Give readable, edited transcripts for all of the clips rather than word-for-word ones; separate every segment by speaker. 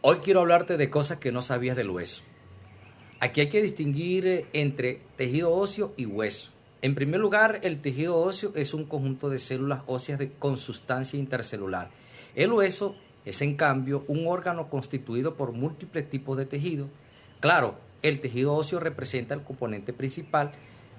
Speaker 1: Hoy quiero hablarte de cosas que no sabías del hueso. Aquí hay que distinguir entre tejido óseo y hueso. En primer lugar, el tejido óseo es un conjunto de células óseas con sustancia intercelular. El hueso es, en cambio, un órgano constituido por múltiples tipos de tejido. Claro, el tejido óseo representa el componente principal,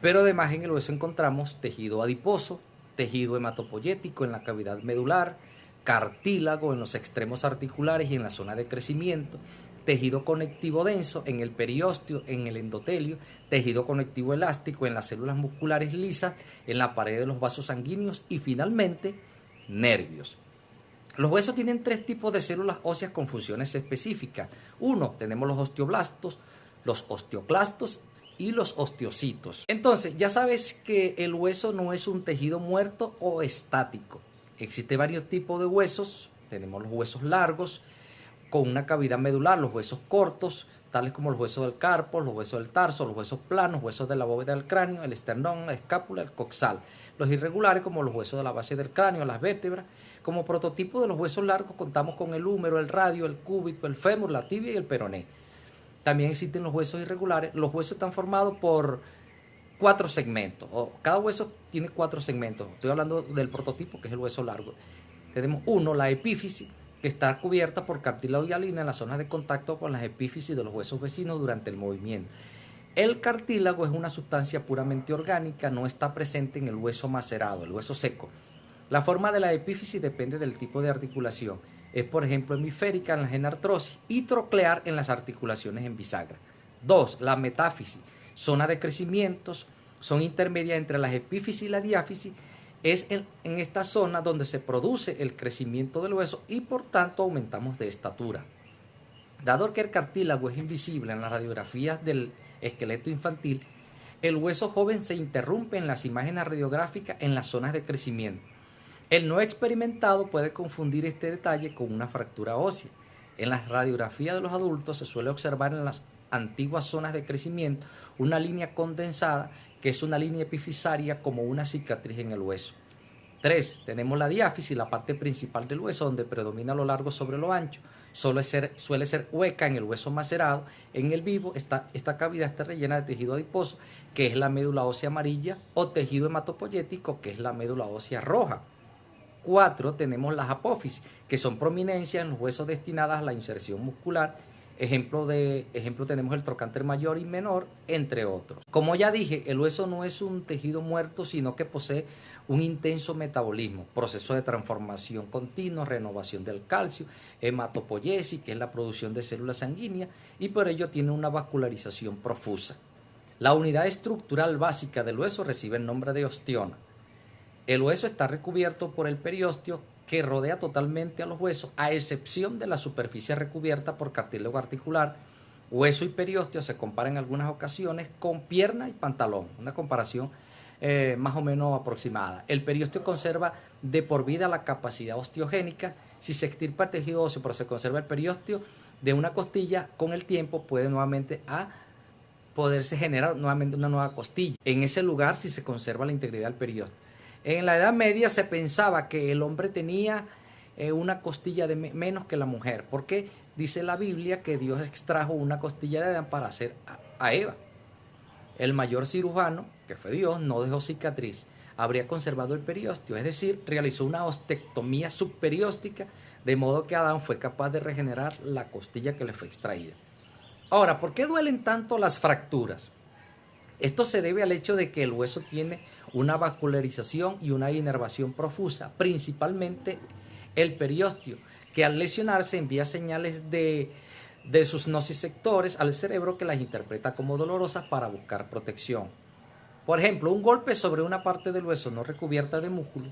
Speaker 1: pero además en el hueso encontramos tejido adiposo, tejido hematopoyético en la cavidad medular, cartílago en los extremos articulares y en la zona de crecimiento, tejido conectivo denso en el periósteo, en el endotelio, tejido conectivo elástico en las células musculares lisas, en la pared de los vasos sanguíneos y finalmente nervios. Los huesos tienen tres tipos de células óseas con funciones específicas. Uno, tenemos los osteoblastos, los osteoclastos y los osteocitos. Entonces, ya sabes que el hueso no es un tejido muerto o estático. Existen varios tipos de huesos. Tenemos los huesos largos, con una cavidad medular, los huesos cortos, tales como los huesos del carpo, los huesos del tarso, los huesos planos, huesos de la bóveda del cráneo, el esternón, la escápula, el coxal. Los irregulares, como los huesos de la base del cráneo, las vértebras. Como prototipo de los huesos largos contamos con el húmero, el radio, el cúbito, el fémur, la tibia y el peroné. También existen los huesos irregulares. Los huesos están formados por 4 segmentos. Cada hueso tiene 4 segmentos. Estoy hablando del prototipo, que es el hueso largo. Tenemos uno, la epífisis, que está cubierta por cartílago y hialina en las zonas de contacto con las epífisis de los huesos vecinos durante el movimiento. El cartílago es una sustancia puramente orgánica, no está presente en el hueso macerado, el hueso seco. La forma de la epífisis depende del tipo de articulación. Es, por ejemplo, hemisférica en la genartrosis y troclear en las articulaciones en bisagra. 2. La metáfisis, zona de crecimientos, son intermedias entre las epífisis y la diáfisis. Es en esta zona donde se produce el crecimiento del hueso y por tanto aumentamos de estatura. Dado que el cartílago es invisible en las radiografías del esqueleto infantil, el hueso joven se interrumpe en las imágenes radiográficas en las zonas de crecimiento. El no experimentado puede confundir este detalle con una fractura ósea. En las radiografías de los adultos se suele observar en las antiguas zonas de crecimiento una línea condensada que es una línea epifisaria como una cicatriz en el hueso. 3. Tenemos la diáfisis, la parte principal del hueso donde predomina lo largo sobre lo ancho. Suele ser hueca en el hueso macerado. En el vivo esta cavidad está rellena de tejido adiposo, que es la médula ósea amarilla, o tejido hematopoyético, que es la médula ósea roja. 4. Tenemos las apófisis, que son prominencias en los huesos destinadas a la inserción muscular. Ejemplo tenemos el trocánter mayor y menor, entre otros. Como ya dije, el hueso no es un tejido muerto, sino que posee un intenso metabolismo, proceso de transformación continua, renovación del calcio, hematopoiesis, que es la producción de células sanguíneas, y por ello tiene una vascularización profusa. La unidad estructural básica del hueso recibe el nombre de osteona. El hueso está recubierto por el periósteo, que rodea totalmente a los huesos, a excepción de la superficie recubierta por cartílago articular. Hueso y periósteo se comparan en algunas ocasiones con pierna y pantalón, una comparación más o menos aproximada. El periósteo conserva de por vida la capacidad osteogénica. Si se extirpa el tejido óseo pero se conserva el periósteo de una costilla, con el tiempo puede nuevamente poderse generar nuevamente una nueva costilla en ese lugar si se conserva la integridad del periósteo. En la Edad Media se pensaba que el hombre tenía una costilla de menos que la mujer, porque dice la Biblia que Dios extrajo una costilla de Adán para hacer a Eva. El mayor cirujano, que fue Dios, no dejó cicatriz, habría conservado el periósteo, es decir, realizó una ostectomía subperióstica, de modo que Adán fue capaz de regenerar la costilla que le fue extraída. Ahora, ¿por qué duelen tanto las fracturas? Esto se debe al hecho de que el hueso tiene una vascularización y una inervación profusa, principalmente el periósteo, que al lesionarse envía señales de sus nociceptores al cerebro, que las interpreta como dolorosas para buscar protección. Por ejemplo, un golpe sobre una parte del hueso no recubierta de músculo,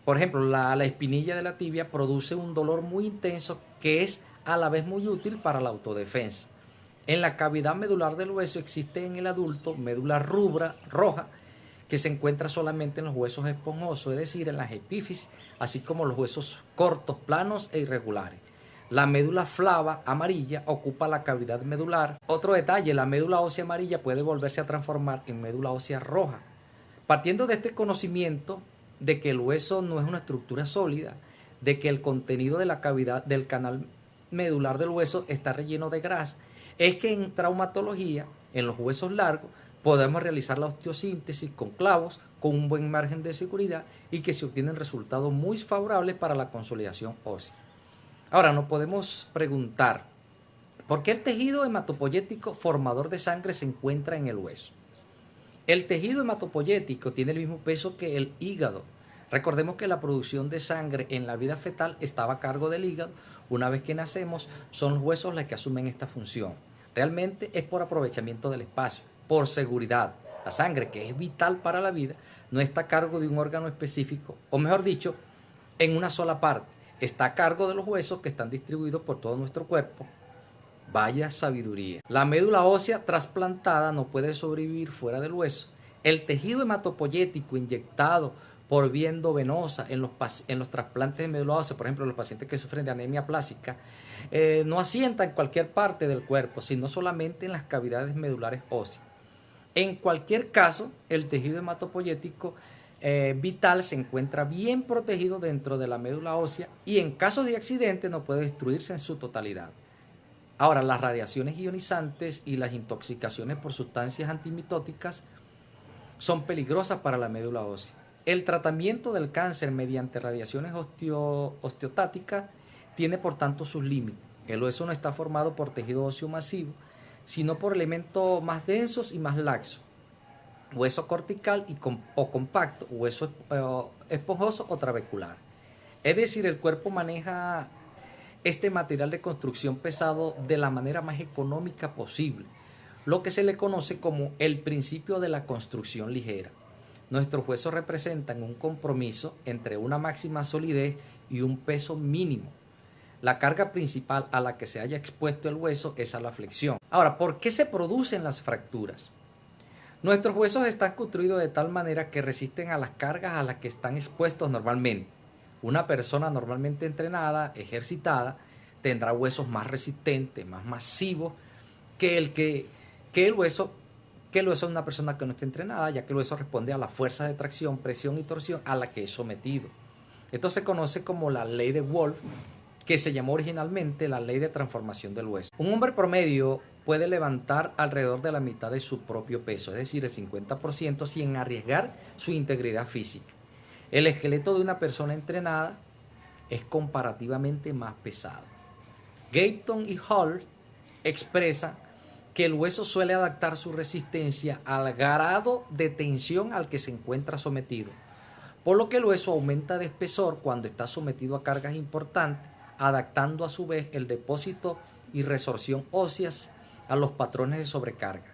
Speaker 1: por ejemplo, la espinilla de la tibia, produce un dolor muy intenso que es a la vez muy útil para la autodefensa. En la cavidad medular del hueso existe en el adulto médula rubra roja, que se encuentra solamente en los huesos esponjosos, es decir, en las epífisis, así como los huesos cortos, planos e irregulares. La médula flava amarilla ocupa la cavidad medular. Otro detalle, la médula ósea amarilla puede volverse a transformar en médula ósea roja. Partiendo de este conocimiento de que el hueso no es una estructura sólida, de que el contenido de la cavidad del canal medular del hueso está relleno de grasa. Es que en traumatología, en los huesos largos, podemos realizar la osteosíntesis con clavos, con un buen margen de seguridad y que se obtienen resultados muy favorables para la consolidación ósea. Ahora, nos podemos preguntar, ¿por qué el tejido hematopoyético formador de sangre se encuentra en el hueso? El tejido hematopoyético tiene el mismo peso que el hígado. Recordemos que la producción de sangre en la vida fetal estaba a cargo del hígado. Una vez que nacemos, son los huesos los que asumen esta función. Realmente es por aprovechamiento del espacio, por seguridad. La sangre, que es vital para la vida, no está a cargo de un órgano específico, o mejor dicho, en una sola parte. Está a cargo de los huesos que están distribuidos por todo nuestro cuerpo. Vaya sabiduría. La médula ósea trasplantada no puede sobrevivir fuera del hueso. El tejido hematopoyético inyectado por vía endovenosa en los trasplantes de médula ósea, por ejemplo, los pacientes que sufren de anemia plástica, no asienta en cualquier parte del cuerpo, sino solamente en las cavidades medulares óseas. En cualquier caso, el tejido hematopoyético vital se encuentra bien protegido dentro de la médula ósea y en caso de accidente no puede destruirse en su totalidad. Ahora, las radiaciones ionizantes y las intoxicaciones por sustancias antimitóticas son peligrosas para la médula ósea. El tratamiento del cáncer mediante radiaciones osteotáticas tiene por tanto sus límites. El hueso no está formado por tejido óseo masivo, sino por elementos más densos y más laxos. Hueso cortical o compacto, hueso esponjoso o trabecular. Es decir, el cuerpo maneja este material de construcción pesado de la manera más económica posible, lo que se le conoce como el principio de la construcción ligera. Nuestros huesos representan un compromiso entre una máxima solidez y un peso mínimo. La carga principal a la que se haya expuesto el hueso es a la flexión. Ahora, ¿por qué se producen las fracturas? Nuestros huesos están construidos de tal manera que resisten a las cargas a las que están expuestos normalmente. Una persona normalmente entrenada, ejercitada, tendrá huesos más resistentes, más masivos que el hueso de una persona que no está entrenada, ya que el hueso responde a la fuerza de tracción, presión y torsión a la que es sometido. Esto se conoce como la ley de Wolff, que se llamó originalmente la ley de transformación del hueso. Un hombre promedio puede levantar alrededor de la mitad de su propio peso, es decir, el 50%, sin arriesgar su integridad física. El esqueleto de una persona entrenada es comparativamente más pesado. Gayton y Hall expresan que el hueso suele adaptar su resistencia al grado de tensión al que se encuentra sometido, por lo que el hueso aumenta de espesor cuando está sometido a cargas importantes, adaptando a su vez el depósito y resorción óseas a los patrones de sobrecarga.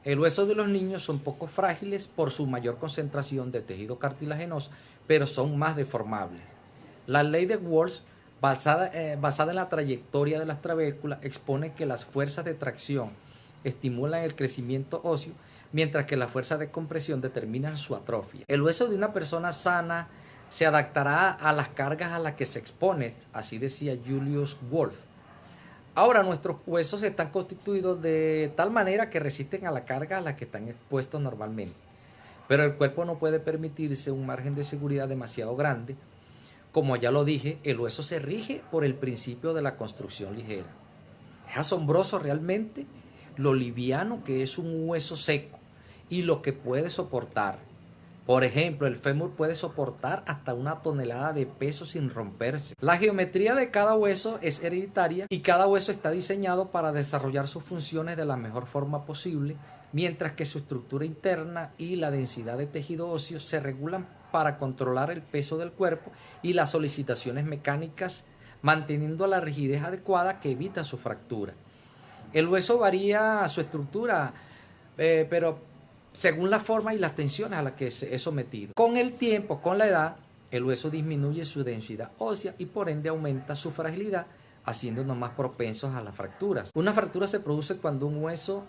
Speaker 1: El hueso de los niños son poco frágiles por su mayor concentración de tejido cartilaginoso, pero son más deformables. La ley de Wolff, basada en la trayectoria de las trabéculas, expone que las fuerzas de tracción estimulan el crecimiento óseo, mientras que las fuerzas de compresión determinan su atrofia. El hueso de una persona sana se adaptará a las cargas a las que se expone, así decía Julius Wolff. Ahora, nuestros huesos están constituidos de tal manera que resisten a la carga a la que están expuestos normalmente. Pero el cuerpo no puede permitirse un margen de seguridad demasiado grande. Como ya lo dije, el hueso se rige por el principio de la construcción ligera. Es asombroso realmente lo liviano que es un hueso seco y lo que puede soportar. Por ejemplo, el fémur puede soportar hasta 1 tonelada de peso sin romperse. La geometría de cada hueso es hereditaria y cada hueso está diseñado para desarrollar sus funciones de la mejor forma posible, mientras que su estructura interna y la densidad de tejido óseo se regulan para controlar el peso del cuerpo y las solicitaciones mecánicas, manteniendo la rigidez adecuada que evita su fractura. El hueso varía su estructura, pero según la forma y las tensiones a las que es sometido. Con el tiempo, con la edad, el hueso disminuye su densidad ósea y por ende aumenta su fragilidad, haciéndonos más propensos a las fracturas. Una fractura se produce cuando un hueso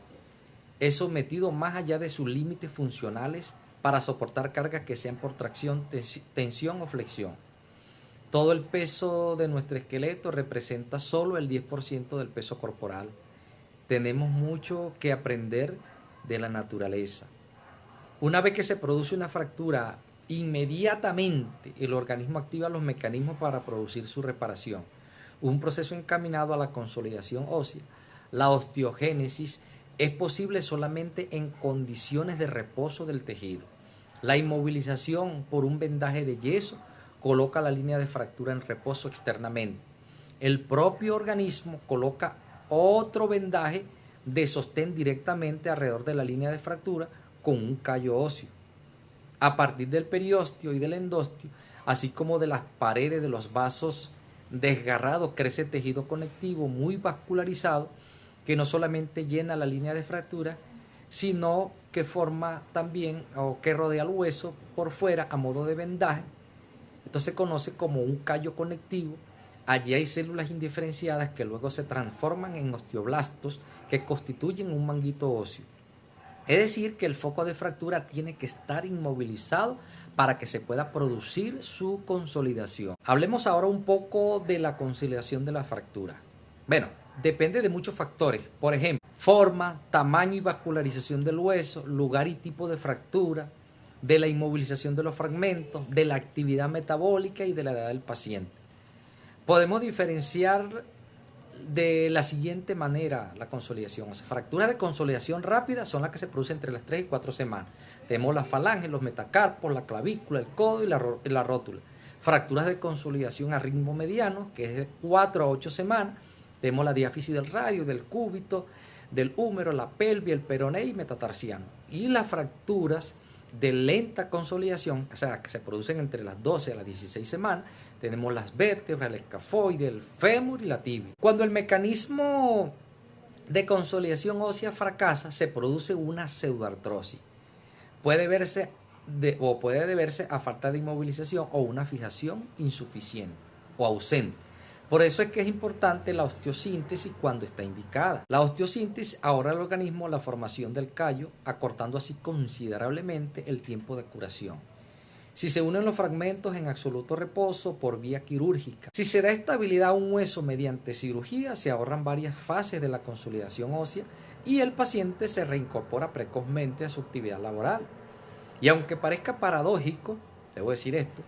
Speaker 1: es sometido más allá de sus límites funcionales para soportar cargas que sean por tracción, tensión o flexión. Todo el peso de nuestro esqueleto representa solo el 10% del peso corporal. Tenemos mucho que aprender de la naturaleza. Una vez que se produce una fractura, inmediatamente el organismo activa los mecanismos para producir su reparación. un proceso encaminado a la consolidación ósea. La osteogénesis es posible solamente en condiciones de reposo del tejido. La inmovilización por un vendaje de yeso coloca la línea de fractura en reposo externamente. El propio organismo coloca otro vendaje de sostén directamente alrededor de la línea de fractura con un callo óseo. A partir del periósteo y del endostio, así como de las paredes de los vasos desgarrados, crece tejido conectivo muy vascularizado que no solamente llena la línea de fractura, sino que forma también o que rodea el hueso por fuera a modo de vendaje. Esto se conoce como un callo conectivo. Allí hay células indiferenciadas que luego se transforman en osteoblastos que constituyen un manguito óseo. Es decir, que el foco de fractura tiene que estar inmovilizado para que se pueda producir su consolidación. Hablemos ahora un poco de la consolidación de la fractura. Bueno, depende de muchos factores. Por ejemplo, forma, tamaño y vascularización del hueso, lugar y tipo de fractura, de la inmovilización de los fragmentos, de la actividad metabólica y de la edad del paciente. Podemos diferenciar de la siguiente manera la consolidación. O sea, fracturas de consolidación rápida son las que se producen entre las 3 y 4 semanas. Tenemos las falanges, los metacarpos, la clavícula, el codo y la rótula. Fracturas de consolidación a ritmo mediano, que es de 4 a 8 semanas. Tenemos la diáfisis del radio, del cúbito, del húmero, la pelvis, el peroné y metatarsiano. Y las fracturas de lenta consolidación, o sea, que se producen entre las 12 a las 16 semanas, tenemos las vértebras, el escafoide, el fémur y la tibia. Cuando el mecanismo de consolidación ósea fracasa, se produce una pseudoartrosis. Puede deberse a falta de inmovilización o una fijación insuficiente o ausente. Por eso es que es importante la osteosíntesis cuando está indicada. La osteosíntesis ahorra al organismo la formación del callo, acortando así considerablemente el tiempo de curación. Si se unen los fragmentos en absoluto reposo por vía quirúrgica. Si se da estabilidad a un hueso mediante cirugía, se ahorran varias fases de la consolidación ósea y el paciente se reincorpora precozmente a su actividad laboral. Y aunque parezca paradójico, debo decir esto,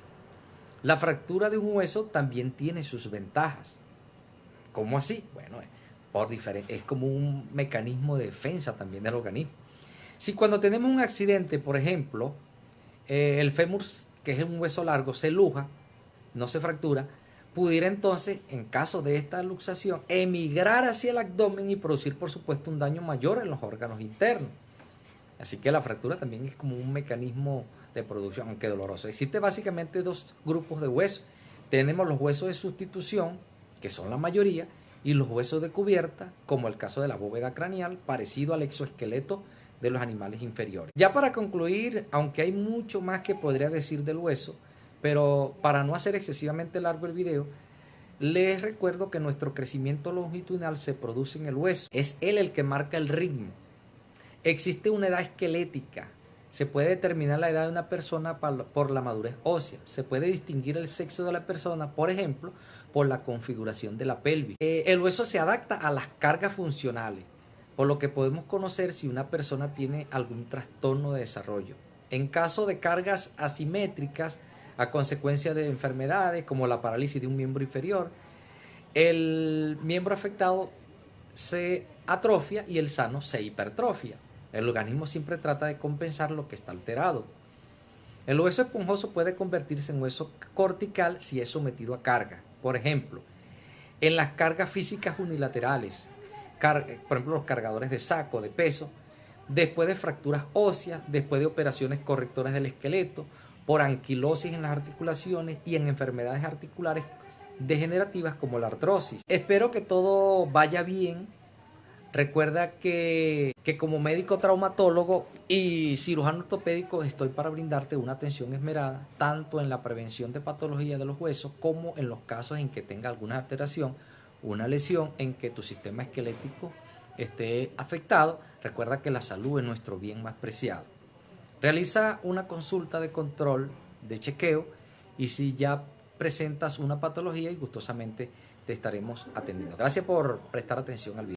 Speaker 1: la fractura de un hueso también tiene sus ventajas. ¿Cómo así? Bueno, es como un mecanismo de defensa también del organismo. Si cuando tenemos un accidente, por ejemplo, el fémur, que es un hueso largo, se luja, no se fractura, pudiera entonces, en caso de esta luxación, emigrar hacia el abdomen y producir, por supuesto, un daño mayor en los órganos internos. Así que la fractura también es como un mecanismo de producción, aunque doloroso. Existen básicamente dos grupos de huesos. Tenemos los huesos de sustitución, que son la mayoría, y los huesos de cubierta, como el caso de la bóveda craneal, parecido al exoesqueleto de los animales inferiores. Ya para concluir, aunque hay mucho más que podría decir del hueso, pero para no hacer excesivamente largo el video, les recuerdo que nuestro crecimiento longitudinal se produce en el hueso. Es él el que marca el ritmo. Existe una edad esquelética. Se puede determinar la edad de una persona por la madurez ósea. Se puede distinguir el sexo de la persona, por ejemplo, por la configuración de la pelvis. El hueso se adapta a las cargas funcionales, por lo que podemos conocer si una persona tiene algún trastorno de desarrollo. En caso de cargas asimétricas a consecuencia de enfermedades como la parálisis de un miembro inferior, el miembro afectado se atrofia y el sano se hipertrofia. El organismo siempre trata de compensar lo que está alterado. El hueso esponjoso puede convertirse en hueso cortical si es sometido a carga. Por ejemplo, en las cargas físicas unilaterales, por ejemplo los cargadores de saco, de peso, después de fracturas óseas, después de operaciones correctoras del esqueleto, por anquilosis en las articulaciones y en enfermedades articulares degenerativas como la artrosis. Espero que todo vaya bien. Recuerda que como médico traumatólogo y cirujano ortopédico estoy para brindarte una atención esmerada tanto en la prevención de patologías de los huesos como en los casos en que tenga alguna alteración, una lesión en que tu sistema esquelético esté afectado. Recuerda que la salud es nuestro bien más preciado. Realiza una consulta de control, de chequeo, y si ya presentas una patología y gustosamente te estaremos atendiendo. Gracias por prestar atención al video.